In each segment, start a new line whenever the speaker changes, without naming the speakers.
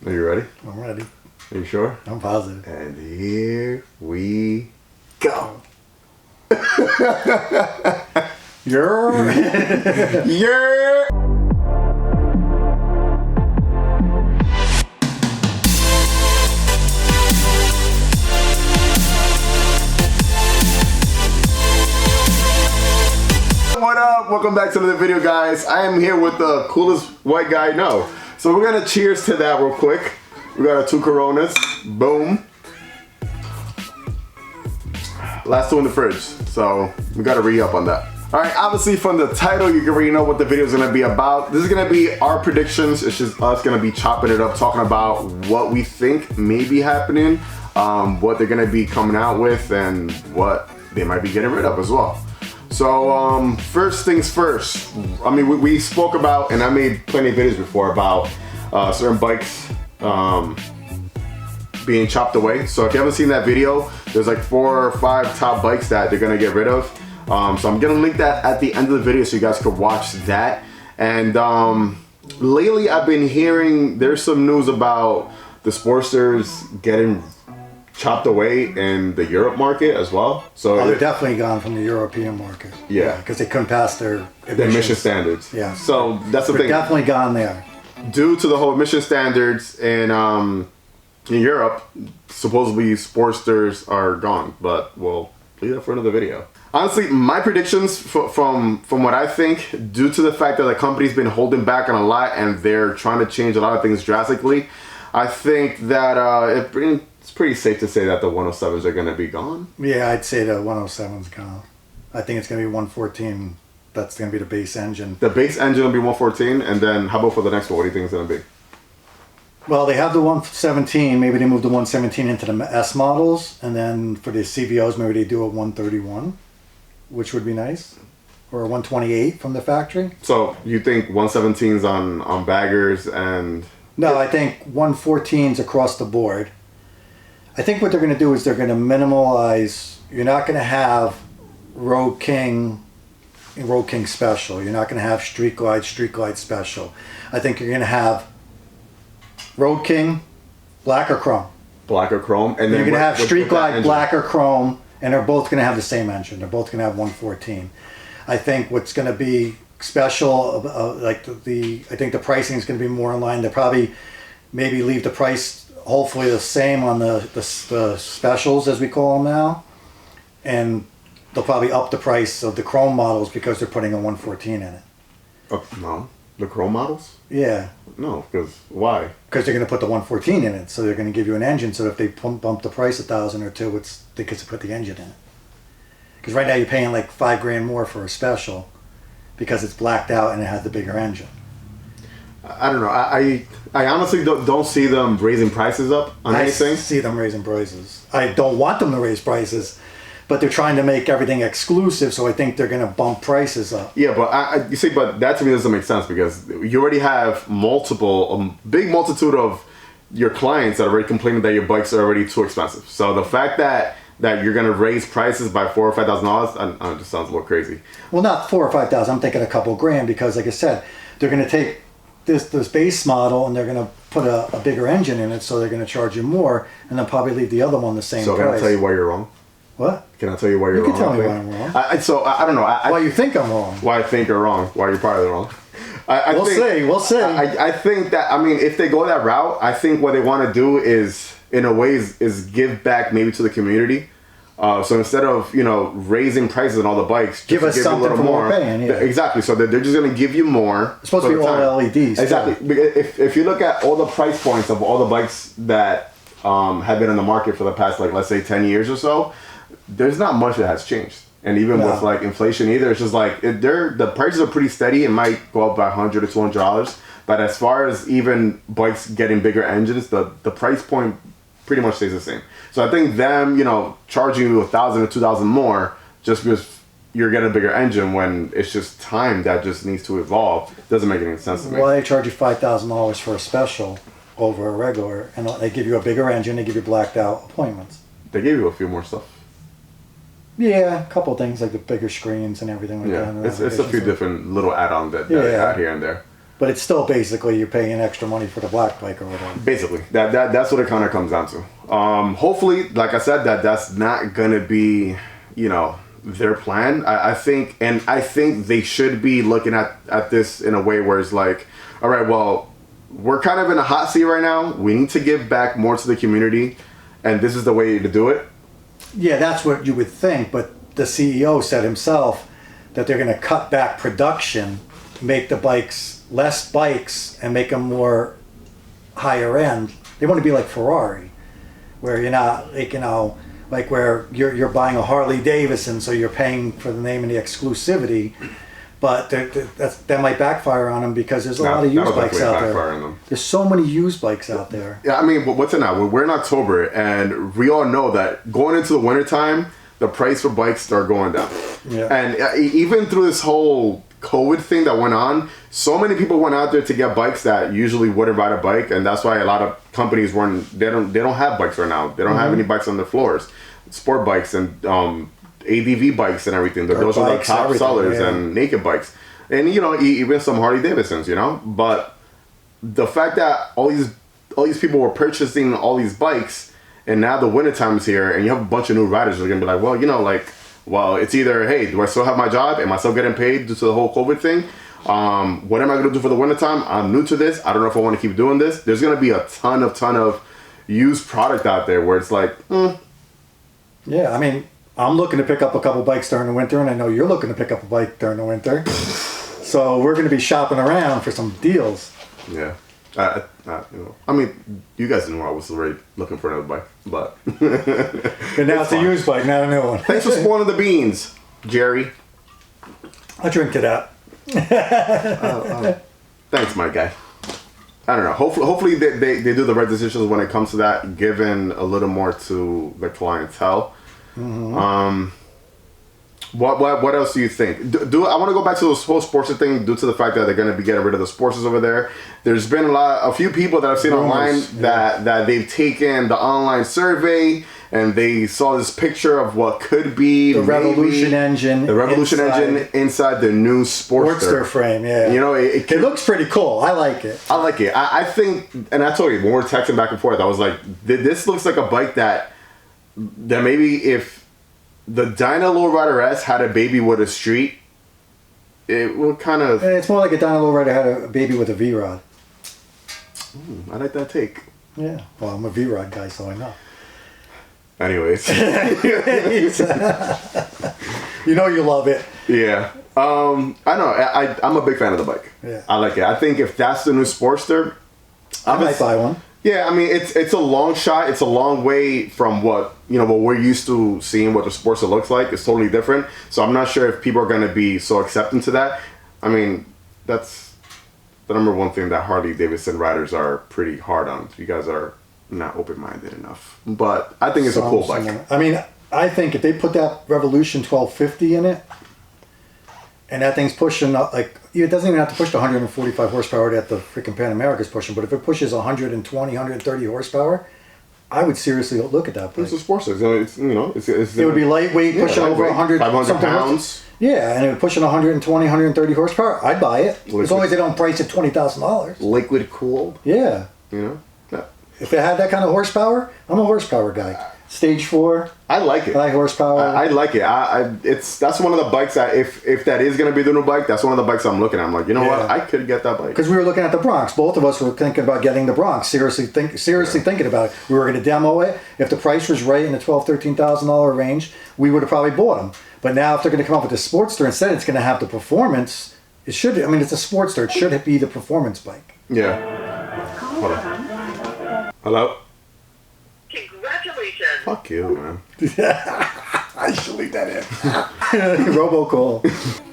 Are you ready?
I'm ready.
Are you sure?
I'm positive.
And here we go. Yeah. What up? Welcome back to another video, guys. I am here with the coolest white guy I know. So we're gonna cheers to that real quick. We got our 2 Coronas. Boom. Last 2 in the fridge. So we gotta re-up on that. Alright, obviously from the title you can already know what the video is gonna be about. This is gonna be our predictions. It's just us gonna be chopping it up, talking about what we think may be happening, what they're gonna be coming out with, and what they might be getting rid of as well. So first things first, I mean we spoke about, and I made plenty of videos before about certain bikes being chopped away. So if you haven't seen that video, there's like 4 or 5 top bikes that they're gonna get rid of. So I'm gonna link that at the end of the video so you guys could watch that. And lately I've been hearing there's some news about the Sportsters getting chopped away in the Europe market as well. So
they're definitely gone from the European market.
Yeah,
because they couldn't pass their
emission standards.
Yeah.
So that's the thing.
They're definitely gone there.
Due to the whole emission standards in Europe, supposedly Sportsters are gone. But we'll leave that for another video. Honestly, my predictions from what I think, due to the fact that the company's been holding back on a lot and they're trying to change a lot of things drastically, I think that it's pretty safe to say that the 107s are going to be gone.
Yeah, I'd say the 107's gone. I think it's going to be 114. That's going to be the base engine. The
base engine will be 114, and then how about for the next one? What do you think it's going to be?
Well, they have the 117. Maybe they move the 117 into the S models, and then for the CVOs, maybe they do a 131, which would be nice, or a 128 from the factory. So
you think 117s on baggers and...
No, I think 114s across the board. I think what they're going to do is they're going to minimalize. You're not going to have Road King Special. You're not going to have Street Glide Special. I think you're going to have Road King, Black or Chrome.
Black or Chrome. And then
you're going to have Street Glide, Black or Chrome, and they're both going to have the same engine. They're both going to have 114. I think what's going to be special, I think the pricing is going to be more in line. They'll probably maybe leave the price hopefully the same on the specials, as we call them now, and they'll probably up the price of the Chrome models because they're putting a 114 in it.
No, the Chrome models?
Yeah.
No, because why? Because
they're going to put the 114 in it, so they're going to give you an engine. So if they bump the price $1,000 or $2,000, they get to put the engine in it. Because right now you're paying like $5 grand more for a special because it's blacked out and it has the bigger engine.
I don't know. I honestly don't see them raising prices up on anything.
I see them raising prices. I don't want them to raise prices, but they're trying to make everything exclusive, so I think they're going to bump prices up.
Yeah, but you see, but that to me doesn't make sense because you already have big multitude of your clients that are already complaining that your bikes are already too expensive. So the fact that you're going to raise prices by $4,000 or $5,000, it just sounds a little crazy.
Well, not $4,000 or $5,000. I'm thinking a couple grand because, like I said, they're going to take this base model and they're going to put a bigger engine in it, so they're going to charge you more, and then probably leave the other one the same price.
So can I tell you why you're wrong?
What?
Can I tell you why you're wrong?
You can tell me why I'm wrong.
I don't know.
Why you think I'm wrong?
Why I think you're wrong. Why you're probably wrong.
We'll see.
I think that, I mean, if they go that route, I think what they want to do is, in a way, is give back maybe to the community. So instead of, raising prices on all the bikes,
give us something for more paying. Yeah.
Exactly. So they're just going to give you more.
It's supposed to be all LEDs.
Exactly. If you look at all the price points of all the bikes that have been on the market for the past, like, let's say 10 years or so, there's not much that has changed. And even with like inflation either, it's just like the prices are pretty steady. It might go up by $100 to $200, but as far as even bikes getting bigger engines, the price point pretty much stays the same. So I think them, charging you $1,000 or $2,000 more just because you're getting a bigger engine when it's just time that just needs to evolve doesn't make any sense to me.
Well, they charge you $5,000 for a special over a regular, and they give you a bigger engine. They give you blacked out appointments.
They gave you a few more stuff.
Yeah, a couple things like the bigger screens and everything like that.
Yeah, it's a few different little add-ons that they got here and there.
But it's still basically you're paying extra money for the black bike or whatever.
Basically, that's what it kind of comes down to. Hopefully, like I said, that's not gonna be, their plan. I think they should be looking at this in a way where it's like, all right, well, we're kind of in a hot seat right now. We need to give back more to the community, and this is the way to do it.
Yeah, that's what you would think, but the CEO said himself that they're going to cut back production, make the bikes less bikes, and make them more higher end. They want to be like Ferrari, where you're not, like where you're buying a Harley Davidson, so you're paying for the name and the exclusivity. But that might backfire on them because there's a lot of used bikes out there. There's so many used bikes out there.
Yeah, I mean, what's it now? We're in October, and we all know that going into the wintertime, the price for bikes start going down.
Yeah.
And even through this whole COVID thing that went on, so many people went out there to get bikes that usually wouldn't ride a bike, and that's why a lot of companies they don't have bikes right now. They don't have any bikes on their floors, sport bikes and ADV bikes and everything. Those are the top sellers, and naked bikes, and even some Harley Davidsons. But the fact that all these people were purchasing all these bikes, and now the wintertime is here, and you have a bunch of new riders who are gonna be like, well, it's either, hey, do I still have my job? Am I still getting paid due to the whole COVID thing? What am I gonna do for the wintertime? I'm new to this. I don't know if I want to keep doing this. There's gonna be a ton of used product out there where it's like,
Yeah, I mean, I'm looking to pick up a couple bikes during the winter, and I know you're looking to pick up a bike during the winter. So we're going to be shopping around for some deals.
Yeah. I mean, you guys didn't know I was already looking for another bike, but...
But now it's a used bike, not a new one.
Thanks for spawning the beans, Jerry.
I'll drink to that.
Thanks, my guy. I don't know. Hopefully they do the right decisions when it comes to that, given a little more to the clientele. Mm-hmm. What else do you think? I want to go back to this whole Sportster thing due to the fact that they're going to be getting rid of the Sportsters over there. There's been a few people that I've seen online that they've taken the online survey and they saw this picture of what could be
the Revolution engine.
The Revolution engine inside the new Sportster
frame. Yeah, it looks pretty cool. I like it.
I think, and I told you when we were texting back and forth, I was like, this looks like a bike that maybe if the Dyna Lowrider S had a baby with a street, it would kind of...
It's more like a Dyna Lowrider had a baby with a V-Rod.
I like that take.
Yeah. Well, I'm a V-Rod guy, so I know.
Anyways.
You know you love it.
Yeah. I know. I'm a big fan of the bike.
Yeah.
I like it. I think if that's the new Sportster...
I might buy one.
Yeah, I mean, it's a long shot. It's a long way from what we're used to seeing what the Sportster looks like. It's totally different. So I'm not sure if people are going to be so accepting to that. I mean, that's the number one thing that Harley Davidson riders are pretty hard on. You guys are not open-minded enough. But I think it's a cool bike.
I mean, I think if they put that Revolution 1250 in it, and that thing's pushing it doesn't even have to push the 145 horsepower that the freaking Pan America's pushing, but if it pushes 120, 130 horsepower, I would seriously look at that bike.
It's a Sportster.
It would be lightweight, pushing over 100
500 pounds.
Yeah, and it would pushing 120, 130 horsepower. I'd buy it. As long as they don't price it $20,000.
Liquid cooled.
Yeah.
Yeah.
If it had that kind of horsepower, I'm a horsepower guy. Stage 4.
I like it.
High horsepower.
I like it. That's one of the bikes that if that is gonna be the new bike, that's one of the bikes I'm looking at. I'm like, you know what? I could get that bike.
Because we were looking at the Bronx. Both of us were thinking about getting the Bronx. Seriously thinking about it. We were going to demo it. If the price was right in the $12,000-$13,000 range, we would have probably bought them. But now if they're going to come up with a Sportster instead, it's going to have the performance. It should. I mean, it's a Sportster. It should be the performance bike.
Yeah. Hold on. Hello.
Congratulations.
Fuck you, man.
I should leave that in. Robocall.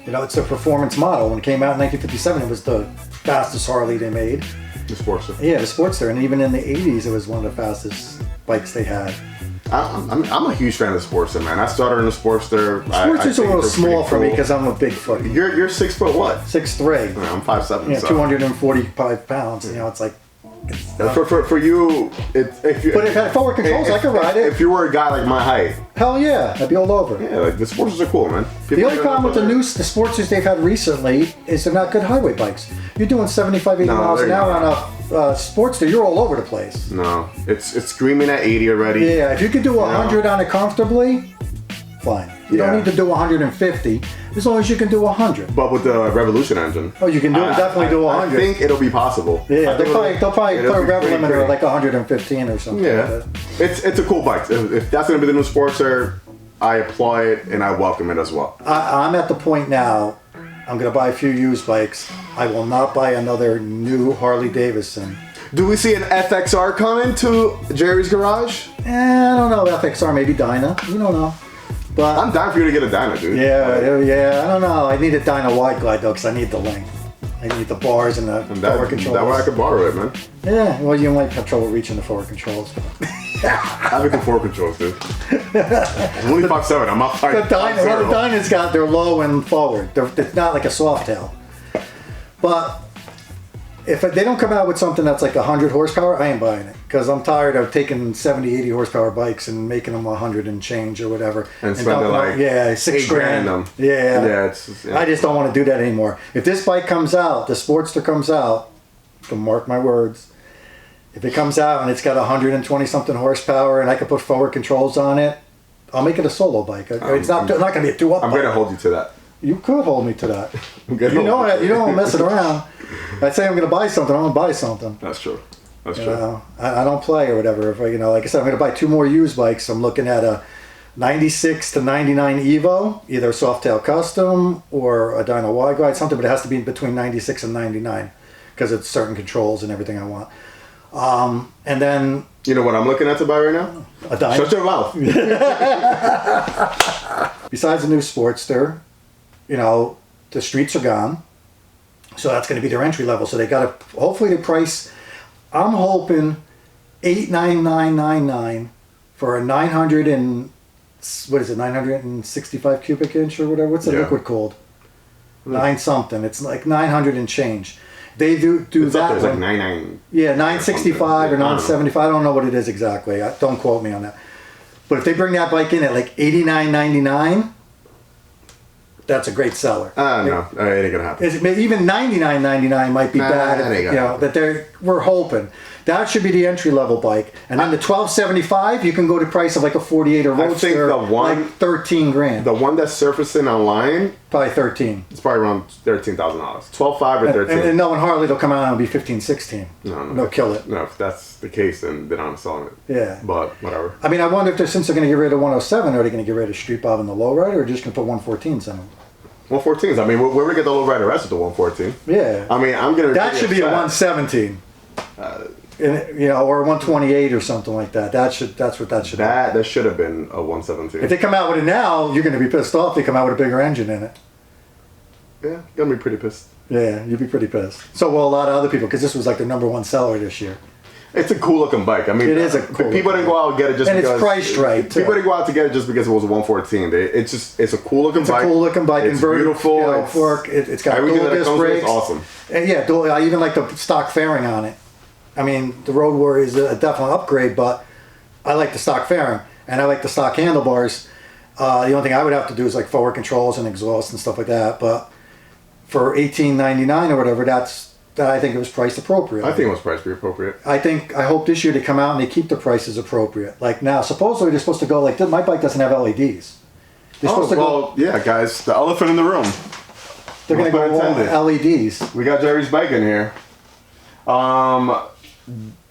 It's a performance model. When it came out in 1957, it was the fastest Harley they made.
The Sportster.
Yeah, the Sportster. And even in the 80s, it was one of the fastest bikes they had.
I'm a huge fan of the Sportster, man. I started in the Sportster.
Sportster's a little small for me because I'm a big fucking...
You're 6 foot what?
6'3".
I'm 5'7".
Yeah, 245 pounds. It's like...
For you, if you.
But if it had forward controls, I could ride it.
If you were a guy like my height.
Hell yeah, I'd be all over.
Yeah, like the Sportsters are cool, man.
The only problem with the Sportsters they've had recently is they're not good highway bikes. You're doing 75, 80 miles an hour on a Sportster, you're all over the place.
No, it's screaming at 80 already.
Yeah, if you could do 100 on it comfortably, fine. You don't need to do 150, as long as you can do 100.
But with the Revolution engine.
Oh, you can definitely do 100.
I think it'll be possible.
Yeah, they'll probably put a rev limiter like 115 or something.
Yeah,
like that.
It's a cool bike. If that's going to be the new Sportster, I applaud it and I welcome it as well.
I'm at the point now, I'm going to buy a few used bikes. I will not buy another new Harley Davidson.
Do we see an FXR coming to Jerry's garage?
I don't know, FXR, maybe Dyna. You don't know. But
I'm down for you to get a Dyna, dude.
Yeah, I don't know. I need a Dyna wide glide though, because I need the length. I need the bars and the forward controls.
That way I could borrow it, man.
Yeah, well, you might have trouble reaching the forward controls.
I make the forward controls, dude. I'm only 5'7". I'm not 5'0".
The Dyna's got, they're low and forward. It's not like a soft tail. But if they don't come out with something that's like 100 horsepower, I ain't buying it. Because I'm tired of taking 70, 80 horsepower bikes and making them 100 and change or whatever.
And spending like
$6 grand.
Yeah.
I just don't want to do that anymore. If this bike comes out, the Sportster comes out, you can mark my words. If it comes out and it's got 120 something horsepower and I can put forward controls on it, I'll make it a solo bike. It's not going to be a 2-up bike.
I'm going to hold you to that.
You could hold me to that. You know I'm messing around. I say I'm going to buy something, I'm going to buy something.
That's true. That's
true.
true.
I don't play or whatever. If like I said, I'm going to buy 2 more used bikes. I'm looking at a 96 to 99 Evo, either a Softail Custom or a Dyna wide glide, something, but it has to be between 96 and 99 because it's certain controls and everything I want. And then...
You know what I'm looking at to buy right now?
A Dyna.
Shut your mouth.
Besides the new Sportster, the streets are gone. So that's going to be their entry level. So they got to, hopefully the price, I'm hoping $899.99 for a 965 cubic inch or whatever. What's the liquid called? 9 something. It's like 900 and change. They do
it's
that.
It's like 99.
Yeah, 965 or 975. I don't know what it is exactly. Don't quote me on that. But if they bring that bike in at like $89.99, that's a great seller.
No, it ain't gonna happen.
Even $99.99 might be bad. That we're hoping that should be the entry level bike, and then the $12.75 you can go to price of like a 48 or Roadster, like 13 grand.
The one that's surfacing online,
probably 13.
It's probably around $13,000. 12.5 or 13.
And knowing Harley, they'll come out and it'll be 15, 16.
No,
they'll kill it.
No, if that's the case, then I'm selling it.
Yeah,
but whatever.
I mean, I wonder if since they're going to get rid of 107, are they going to get rid of Street Bob and the Lowrider, or just going to put 114s in them?
114s. I mean, we're gonna get the Lowrider rest with the 114.
Yeah.
I mean, I'm gonna.
That should be a 117. Or 128 or something like that. That's what that should be.
That should have been a 117.
If they come out with it now, you're going to be pissed off. They come out with a bigger engine in it.
Yeah, gonna be pretty pissed.
Yeah, you'd be pretty pissed. So will a lot of other people, because this was like the #1 seller this year.
It's a cool looking bike. I mean,
it is a cool.
People didn't go out and get it just because.
And it's priced right.
People didn't go out to get it just because it was a 114. It's a cool looking bike.
It's a cool looking bike.
It's beautiful.
It's got
everything
dual
that it
disc
comes
brakes.
with is awesome.
And yeah, I even like the stock fairing on it. I mean, the Road Warrior is a definite upgrade, but I like the stock fairing and I like the stock handlebars. The only thing I would have to do is like forward controls and exhaust and stuff like that. But for $18.99 or whatever, I think it was priced appropriate.
I think it was priced pretty appropriate.
I hope this year they come out and they keep the prices appropriate. Like now, supposedly they're supposed to go like my bike doesn't have LEDs. They're supposed to go.
Yeah, guys, the elephant in the room.
They're going to go all LEDs.
We got Jerry's bike in here.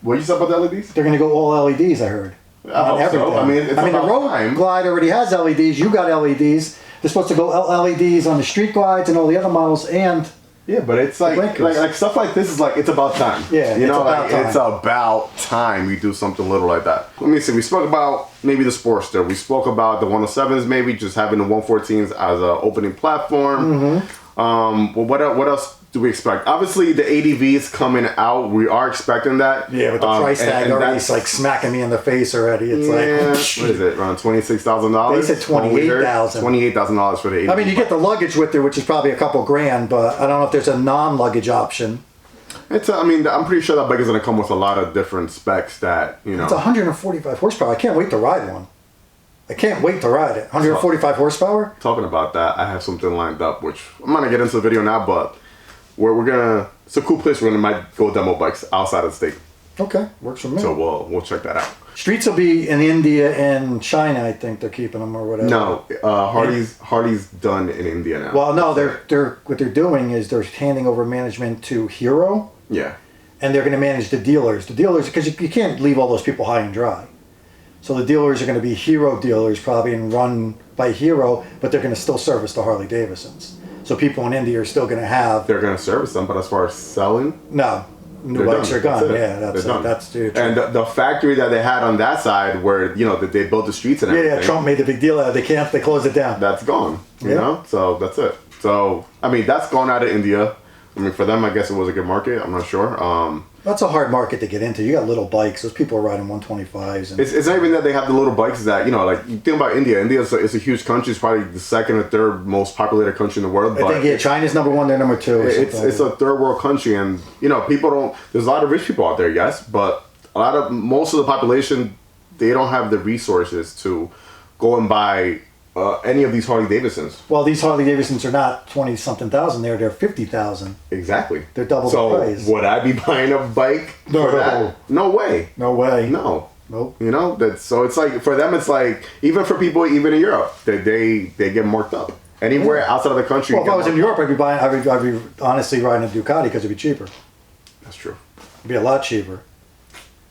What you said about the LEDs?
They're going to go all LEDs. I heard.
I hope so. I mean,
the Road Glide already has LEDs. You got LEDs. They're supposed to go LEDs on the street glides and all the other models and.
Yeah, but it's like stuff like this is like it's about time.
Yeah,
it's about time we do something little like that. Let me see. We spoke about maybe the Sportster. We spoke about the 107s, maybe just having the 114s as an opening platform.
Mm-hmm.
Well, what else do we expect? Obviously, the ADV is coming out. We are expecting that.
Yeah, but the price tag already is like smacking me in the face already. It's like
what is it? Around $26,000.
They said $28,000.
$28,000 for the ADV.
I mean, you get the luggage with it, which is probably a couple grand, but I don't know if there's a non-luggage option.
I mean, I'm pretty sure that bike is going to come with a lot of different specs that, you know.
It's 145 horsepower. I can't wait to ride one. I can't wait to ride it. 145 horsepower?
Talking about that, I have something lined up, which I'm not going to get into the video now, but we're going to, it's a cool place. We're going to might go demo bikes outside of the state.
Okay, works for me.
So we'll check that out.
Streets will be in India and China, I think they're keeping them or whatever.
No, Harley's done in India now.
Well, no, they're what they're doing is they're handing over management to Hero.
Yeah.
And they're going to manage the dealers. The dealers, because you can't leave all those people high and dry. So the dealers are going to be Hero dealers probably and run by Hero, but they're going to still service the Harley Davidsons. So people in India are still going to have...
They're going to service them, but as far as selling...
No. New bikes are gone. That's
and the factory that they had on that side where, you know, that they built the streets and everything.
Yeah, Trump made the big deal out of it. They closed it down.
That's gone, you know? So that's it. So, I mean, that's gone out of India. I mean, for them, I guess it was a good market. I'm not sure.
That's a hard market to get into. You got little bikes. Those people are riding 125s. And
it's not even that they have the little bikes that, you know, like, you think about India. India is a huge country. It's probably the second or third most populated country in the world.
I think, yeah, China's number one, they're number two.
It's a third world country. And, you know, people don't, there's a lot of rich people out there, yes, but most of the population, they don't have the resources to go and buy any of these Harley Davidsons.
Well, these Harley Davidsons are not 20-something thousand. They're 50,000.
Exactly.
They're double the price.
So would I be buying a bike for that? No way.
No way.
No.
Nope.
You know, so it's like, for them, it's like, even for people, even in Europe, they get marked up. Anywhere outside of the country.
Well, if I was in Europe, I'd be honestly riding a Ducati because it'd be cheaper.
That's true.
It'd be a lot cheaper.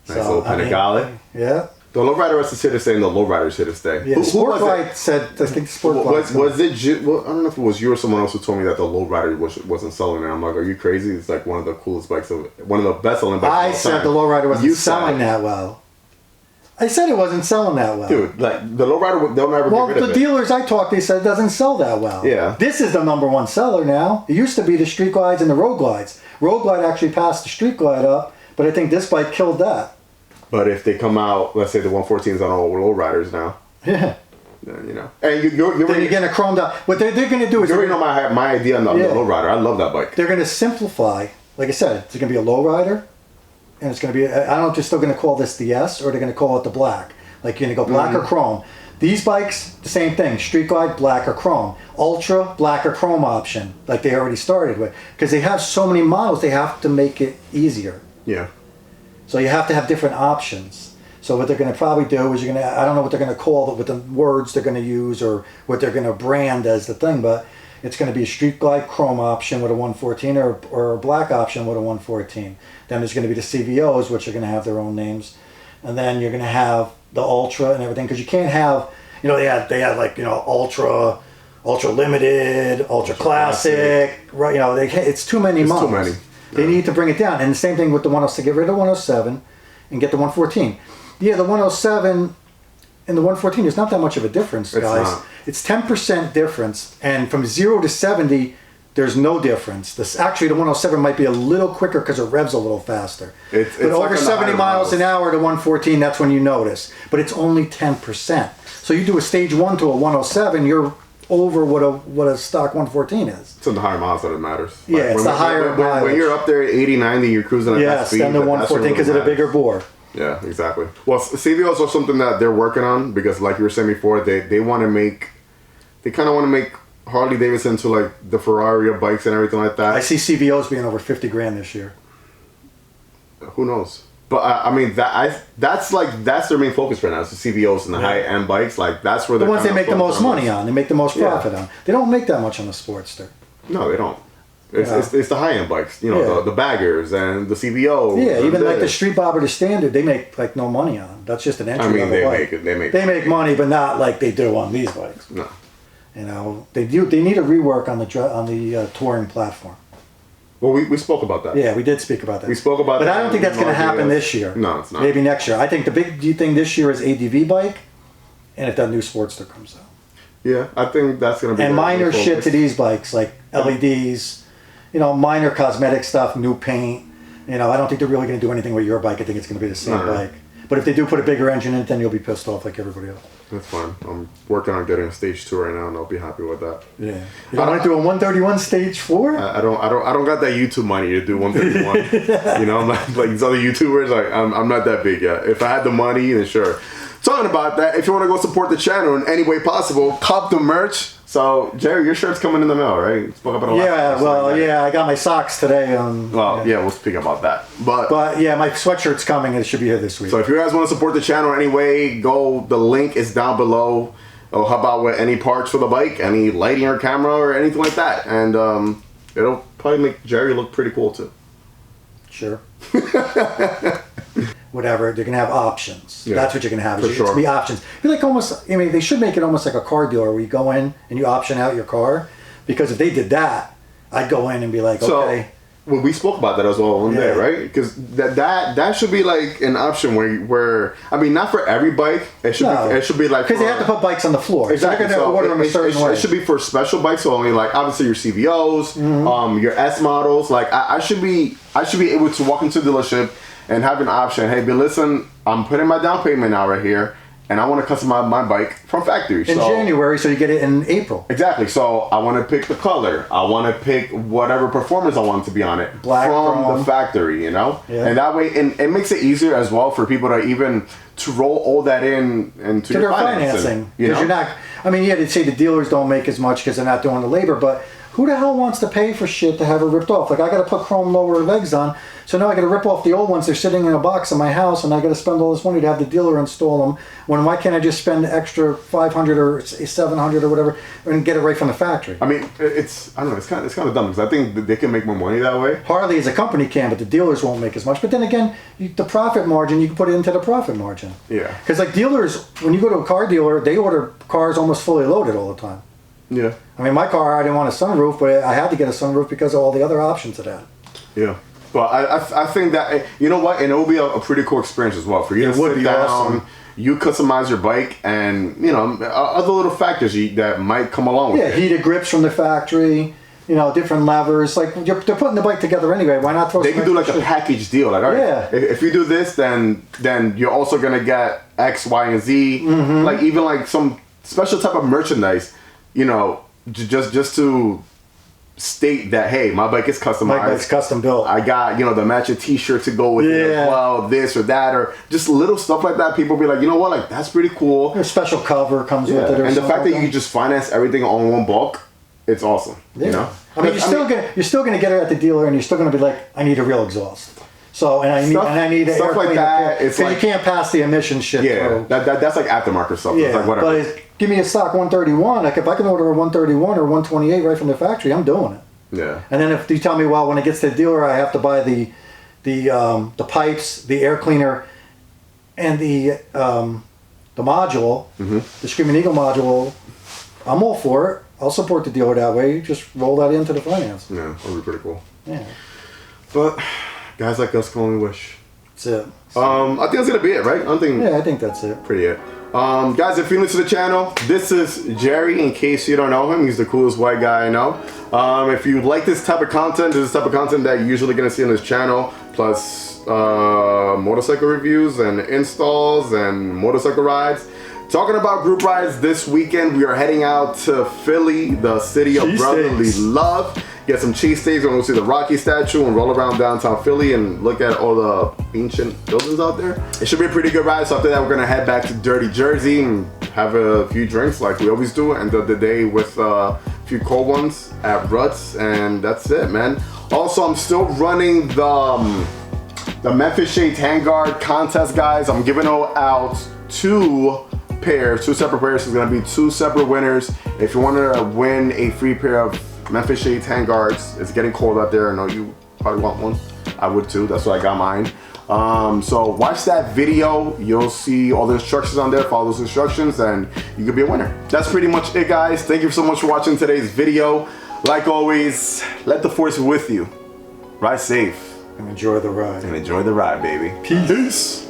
Nice little Panigale.
Yeah.
The lowrider was here to stay, and the lowrider's here to stay.
Yeah, Sportster said, I think Sportster.
Was it, well, I don't know if it was you or someone else who told me that the lowrider wasn't selling, and I'm like, are you crazy? It's like one of the coolest bikes, one of the best selling bikes.
I said the lowrider wasn't selling that well. I said it wasn't selling that well.
Dude, like, the lowrider, they'll never get rid of it.
Well, the dealers I talked, they said it doesn't sell that well.
Yeah.
This is the number one seller now. It used to be the Street Glides and the Road Glides. Road Glide actually passed the Street Glide up, but I think this bike killed that.
But if they come out, let's say the 114s on all lowriders now.
Yeah.
Then, you know. And you're
then you're going to chrome down. What they're going to do is...
You already know my idea on the lowrider. I love that bike.
They're going to simplify. Like I said, it's going to be a lowrider. And it's going to be... I don't know if they're still going to call this the S or they're going to call it the black. Like you're going to go black or chrome. These bikes, the same thing. Street Glide, black or chrome. Ultra, black or chrome option. Like they already started with. Because they have so many models, they have to make it easier.
Yeah.
So you have to have different options. So what they're going to probably do is I don't know what they're going to call it, what the words they're going to use or what they're going to brand as the thing, but it's going to be a Street Glide chrome option with a 114 or a black option with a 114. Then there's going to be the CVOs, which are going to have their own names. And then you're going to have the Ultra and everything, because you can't have, you know, they had like, you know, Ultra Limited, Ultra Classic, right? You know, it's too many models.
Too many.
They need to bring it down. And the same thing with the 107. Get rid of the 107 and get the 114. Yeah, the 107 and the 114, there's not that much of a difference, guys. It's 10% difference. And from 0 to 70, there's no difference. Actually, the 107 might be a little quicker because it revs a little faster. But over 70 miles an hour to 114, that's when you notice. But it's only 10%. So you do a stage 1 to a 107, you're over what a stock 114 is.
It's in the higher miles that it matters.
Yeah, it's the higher mileage.
When you're up there at 80, 90, you're cruising at that speed.
Yes, then the 114 because of the bigger bore.
Yeah, exactly. Well, CVOs are something that they're working on because, like you were saying before, they want to make, they kind of want to make Harley Davidson to like the Ferrari of bikes and everything like that.
I see CVOs being over 50 grand this year.
Who knows? But I mean, that's their main focus right now. It's the CVOs and the high-end bikes. Like that's where
the ones they make the most money on. They make the most profit on. They don't make that much on the Sportster.
No, they don't. It's the high-end bikes. You know, the baggers and the CVO.
Yeah, even like the Street Bob or the Standard, they make like no money on. That's just an entry.
I mean, they make
money, but not like they do on these bikes.
No.
You know, they need a rework on the touring platform.
Well, we spoke about that.
Yeah, we did speak about that.
We spoke about
that.
But
I don't think that's going to happen this year.
No, it's not.
Maybe next year. I think the big thing this year is ADV bike, and if that new Sportster comes out.
Yeah, I think that's going to be.
And minor shit to these bikes, like LEDs, you know, minor cosmetic stuff, new paint. You know, I don't think they're really going to do anything with your bike. I think it's going to be the same bike. But if they do put a bigger engine in it, then you'll be pissed off like everybody else.
That's fine. I'm working on getting a stage 2 right now, and I'll be happy with that.
Yeah. You don't want to do a 131 stage 4?
I don't got that YouTube money to do 131. You know, I'm like these other YouTubers. Like I'm not that big yet. If I had the money, then sure. Talking about that, if you want to go support the channel in any way possible, cop the merch. So, Jerry, your shirt's coming in the mail, right? You spoke about it
yeah, well, yeah, I got my socks today.
Well, yeah, we'll speak about that.
But yeah, my sweatshirt's coming. It should be here this week.
So if you guys want to support the channel anyway, go. The link is down below. Or how about with any parts for the bike, any lighting or camera or anything like that, and it'll probably make Jerry look pretty cool too.
Sure. Whatever, they're gonna have options. Yeah, that's what you're gonna have.
For sure.
It's gonna be options. You're like almost. I mean, they should make it almost like a car dealer where you go in and you option out your car. Because if they did that, I'd go in and be like, okay.
Well, we spoke about that as well one day, right? Because that should be like an option where I mean, not for every bike. It should be like
because they have to put bikes on the floor.
Exactly.
So they're gonna order them a certain way.
It should be for special bikes only. Like obviously your CVOs, your S models. Like I should be able to walk into the dealership and have an option. Hey, but listen, I'm putting my down payment now right here, and I want to customize my bike from factory.
In January, so you get it in April.
Exactly. So I want to pick the color. I want to pick whatever performance I want to be on it
Black
from
chrome.
the factory, you know?
Yeah.
And that way, and it makes it easier as well for people to roll all that into
To
your
their financing.
You know?
Because you're not, I mean, yeah, they say the dealers don't make as much because they're not doing the labor, but who the hell wants to pay for shit to have it ripped off? Like, I got to put chrome lower legs on, so now I got to rip off the old ones. They're sitting in a box in my house, and I got to spend all this money to have the dealer install them. Why can't I just spend extra $500 or $700 or whatever and get it right from the factory?
I mean, I don't know. It's kind of dumb because I think that they can make more money that way.
Harley as a company can, but the dealers won't make as much. But then again, the profit margin, you can put it into the profit margin.
Yeah.
Because like dealers, when you go to a car dealer, they order cars almost fully loaded all the time.
Yeah.
I mean, my car, I didn't want a sunroof, but I had to get a sunroof because of all the other options it had.
Yeah. But I think that, you know what, and it will be a pretty cool experience as well for you to sit down, awesome. You customize your bike, and, you know, other little factors that might come along with it.
Yeah, heated grips from the factory, you know, different levers. Like, they're putting the bike together anyway. Why not throw
They can do like a package deal. Like, all right,
yeah.
if you do this, then you're also going to get X, Y, and Z. Mm-hmm. Like, even like some special type of merchandise, you know, just to state that, hey, my bike is customized.
My bike's custom built.
I got, you know, the matching t-shirt to go with it as well, this or that, or just little stuff like that. People be like, you know what, like, that's pretty cool.
A special cover comes with it.
And the fact that you can just finance everything on one bulk, it's awesome. Yeah. You know?
I mean, you're still gonna get it at the dealer, and you're still gonna be like, I need a real exhaust. So, and I need
stuff like that.
It's like, you can't pass the emission shit through.
That's like aftermarket stuff.
Yeah,
it's like whatever.
But give me a stock 131. Like, if I can order a 131 or 128 right from the factory, I'm doing it.
Yeah.
And then if you tell me, well, when it gets to the dealer, I have to buy the pipes, the air cleaner, and the module, the Screaming Eagle module, I'm all for it. I'll support the dealer that way. Just roll that into the finance.
Yeah, that'll be pretty cool.
Yeah.
But guys like us can only wish.
That's it.
I think that's gonna be it, right?
I think that's it.
Pretty it. Guys, if you're new to the channel, this is Jerry. In case you don't know him, he's the coolest white guy I know. If you like this type of content, this is the type of content that you're usually gonna see on this channel, plus motorcycle reviews and installs and motorcycle rides. Talking about group rides, this weekend we are heading out to Philly, the city of brotherly love. Get some cheesesteaks, we're gonna see the Rocky statue and roll around downtown Philly and look at all the ancient buildings out there. It should be a pretty good ride, so after that we're gonna head back to Dirty Jersey and have a few drinks like we always do, end of the day with a few cold ones at Ruts, and that's it, man. Also, I'm still running the Memphis Shades handguard contest, guys. I'm giving out two separate pairs. It's gonna be two separate winners. If you want to win a free pair of Memphis Shades handguards, it's getting cold out there. I know you probably want one. I would too. That's why I got mine. So watch that video. You'll see all the instructions on there. Follow those instructions and you could be a winner. That's pretty much it, guys. Thank you so much for watching today's video. Like always, let the force be with you. Ride safe.
And enjoy the ride.
And enjoy the ride, baby.
Peace.